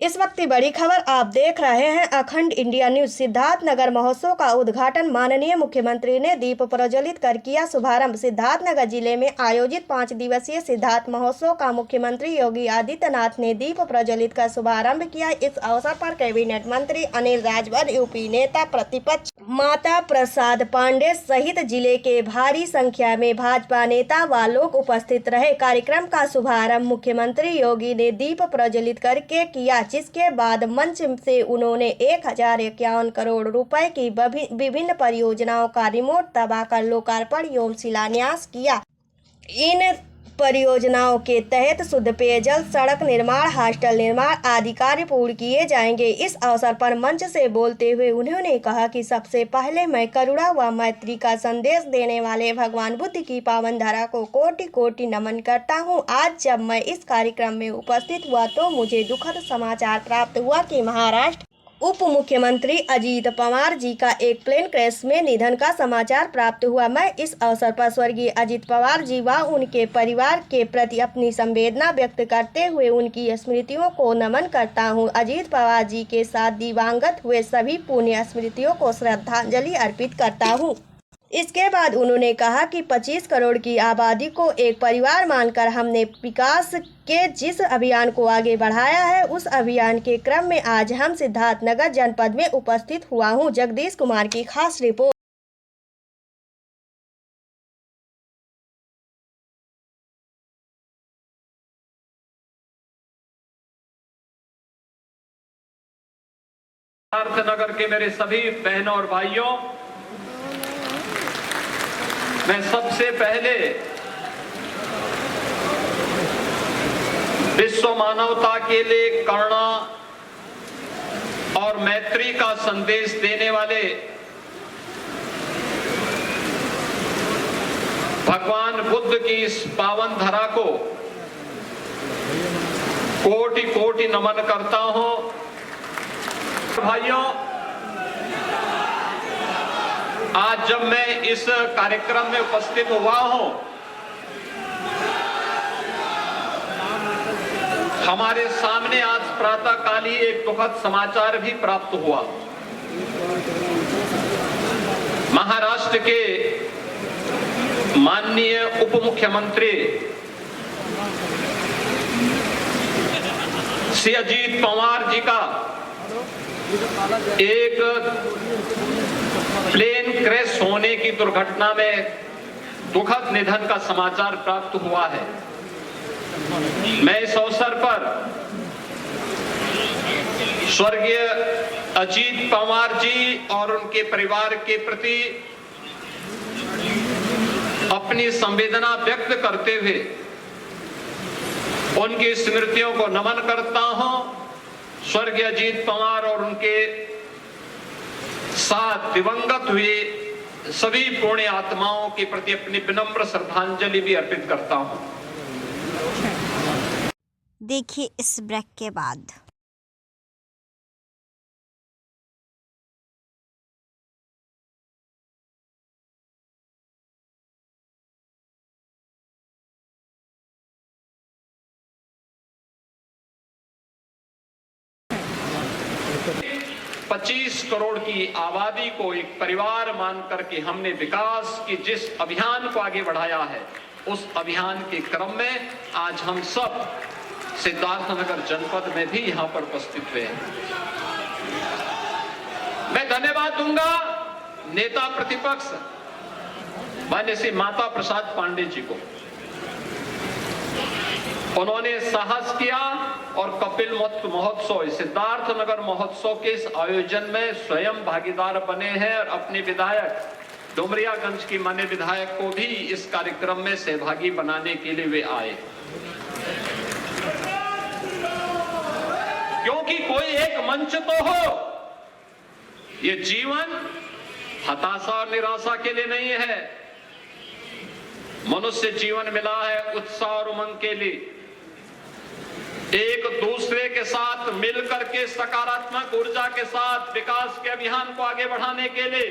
इस वक्त की बड़ी खबर आप देख रहे हैं अखंड इंडिया न्यूज। सिद्धार्थनगर महोत्सव का उद्घाटन माननीय मुख्यमंत्री ने दीप प्रज्वलित कर किया शुभारंभ। सिद्धार्थनगर जिले में आयोजित 5 दिवसीय सिद्धार्थ महोत्सव का मुख्यमंत्री योगी आदित्यनाथ ने दीप प्रज्वलित कर शुभारंभ किया। इस अवसर पर कैबिनेट मंत्री अनिल राजभर, यूपी नेता प्रतिपक्ष माता प्रसाद पांडे सहित जिले के भारी संख्या में भाजपा नेता व लोग उपस्थित रहे। कार्यक्रम का शुभारंभ मुख्यमंत्री योगी ने दीप प्रज्वलित करके किया, जिसके बाद मंच से उन्होंने 1051 करोड़ रुपए की विभिन्न परियोजनाओं का रिमोट दबाकर लोकार्पण एवं शिलान्यास किया। इन परियोजनाओं के तहत शुद्ध पेयजल, सड़क निर्माण, हॉस्टल निर्माण आदि कार्य पूर्ण किए जाएंगे। इस अवसर पर मंच से बोलते हुए उन्होंने कहा कि सबसे पहले मैं करुणा व मैत्री का संदेश देने वाले भगवान बुद्ध की पावन धरा को कोटि कोटि नमन करता हूं। आज जब मैं इस कार्यक्रम में उपस्थित हुआ तो मुझे दुखद समाचार प्राप्त हुआ कि महाराष्ट्र उप मुख्यमंत्री अजीत पवार जी का एक प्लेन क्रैश में निधन का समाचार प्राप्त हुआ। मैं इस अवसर पर स्वर्गीय अजीत पवार जी व उनके परिवार के प्रति अपनी संवेदना व्यक्त करते हुए उनकी स्मृतियों को नमन करता हूं। अजीत पवार जी के साथ दिवंगत हुए सभी पुण्य स्मृतियों को श्रद्धांजलि अर्पित करता हूं। इसके बाद उन्होंने कहा कि 25 करोड़ की आबादी को एक परिवार मानकर हमने विकास के जिस अभियान को आगे बढ़ाया है, उस अभियान के क्रम में आज हम सिद्धार्थनगर जनपद में उपस्थित हुआ हूं। जगदीश कुमार की खास रिपोर्ट। सिद्धार्थनगर के मेरे सभी बहनों और भाइयों, मैं सबसे पहले विश्व मानवता के लिए करुणा और मैत्री का संदेश देने वाले भगवान बुद्ध की इस पावन धरा को कोटि कोटि नमन करता हूं। भाइयों, आज जब मैं इस कार्यक्रम में उपस्थित हुआ हूं, हमारे सामने आज प्रातःकाल ही एक दुखद समाचार भी प्राप्त हुआ। महाराष्ट्र के माननीय उप मुख्यमंत्री श्री अजीत पवार जी का एक प्लेन क्रैश होने की दुर्घटना में दुखद निधन का समाचार प्राप्त हुआ है। मैं इस अवसर पर स्वर्गीय अजीत पवार जी और उनके परिवार के प्रति अपनी संवेदना व्यक्त करते हुए उनकी स्मृतियों को नमन करता हूं। स्वर्गीय अजीत पवार और उनके साथ दिवंगत हुए सभी पुण्य आत्माओं के प्रति अपनी विनम्र श्रद्धांजलि भी अर्पित करता हूं। देखिए इस ब्रेक के बाद। $25 करोड़ की आबादी को एक परिवार मान करके हमने विकास की जिस अभियान को आगे बढ़ाया है, उस अभियान के क्रम में आज हम सब सिद्धार्थनगर जनपद में भी यहां पर उपस्थित हुए हैं। मैं धन्यवाद दूंगा नेता प्रतिपक्ष माननीय श्री माता प्रसाद पांडे जी को। उन्होंने साहस किया और कपिल महोत्सव, सिद्धार्थनगर महोत्सव के इस आयोजन में स्वयं भागीदार बने हैं और अपने विधायक डुमरियागंज की माननीय विधायक को भी इस कार्यक्रम में सहभागी बनाने के लिए वे आए, क्योंकि कोई एक मंच तो हो। ये जीवन हताशा और निराशा के लिए नहीं है। मनुष्य जीवन मिला है उत्साह और उमंग के लिए, एक दूसरे के साथ मिलकर के सकारात्मक ऊर्जा के साथ विकास के अभियान को आगे बढ़ाने के लिए।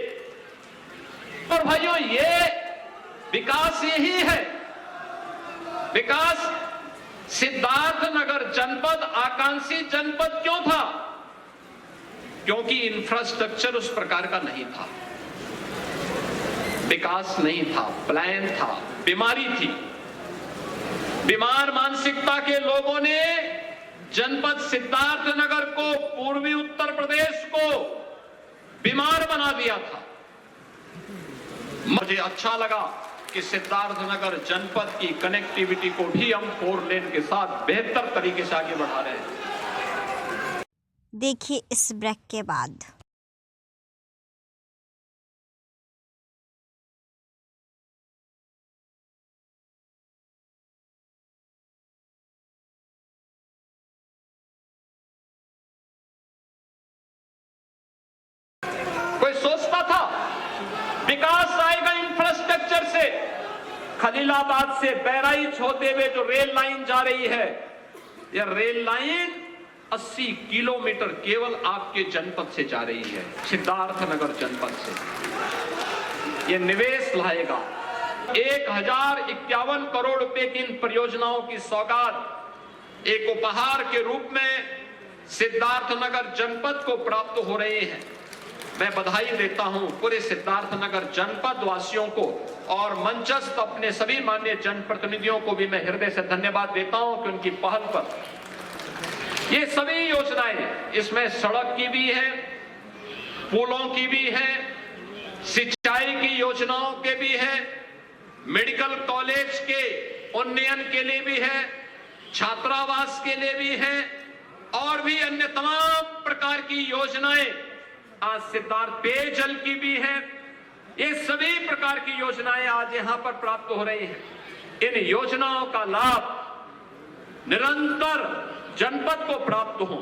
और भाइयों, ये विकास यही है। विकास सिद्धार्थनगर जनपद आकांक्षी जनपद क्यों था? क्योंकि इंफ्रास्ट्रक्चर उस प्रकार का नहीं था, विकास नहीं था, प्लान था, बीमारी थी। बीमार मानसिकता के लोगों ने जनपद सिद्धार्थनगर को, पूर्वी उत्तर प्रदेश को बीमार बना दिया था। मुझे अच्छा लगा कि सिद्धार्थनगर जनपद की कनेक्टिविटी को भी हम 4 लेन के साथ बेहतर तरीके से आगे बढ़ा रहे हैं। देखिए इस ब्रेक के बाद। कोई सोचता था विकास आएगा इंफ्रास्ट्रक्चर से? खलीलाबाद से बहराइच होते हुए जो रेल लाइन जा रही है, यह रेल लाइन 80 किलोमीटर केवल आपके जनपद से जा रही है, सिद्धार्थनगर जनपद से। यह निवेश लाएगा। 1051 करोड़ रुपए की इन परियोजनाओं की सौगात एक उपहार के रूप में सिद्धार्थनगर जनपद को प्राप्त हो रहे हैं। मैं बधाई देता हूं पूरे सिद्धार्थनगर जनपद वासियों को और मंचस्थ अपने सभी माननीय जनप्रतिनिधियों को भी मैं हृदय से धन्यवाद देता हूं कि उनकी पहल पर ये सभी योजनाएं, इसमें सड़क की भी है, पुलों की भी है, सिंचाई की योजनाओं के भी है, मेडिकल कॉलेज के उन्नयन के लिए भी है, छात्रावास के लिए भी है और भी अन्य तमाम प्रकार की योजनाएं आज सिद्धार्थ पेयजल की भी है। ये सभी प्रकार की योजनाएं आज यहां पर प्राप्त हो रही हैं। इन योजनाओं का लाभ निरंतर जनपद को प्राप्त हो,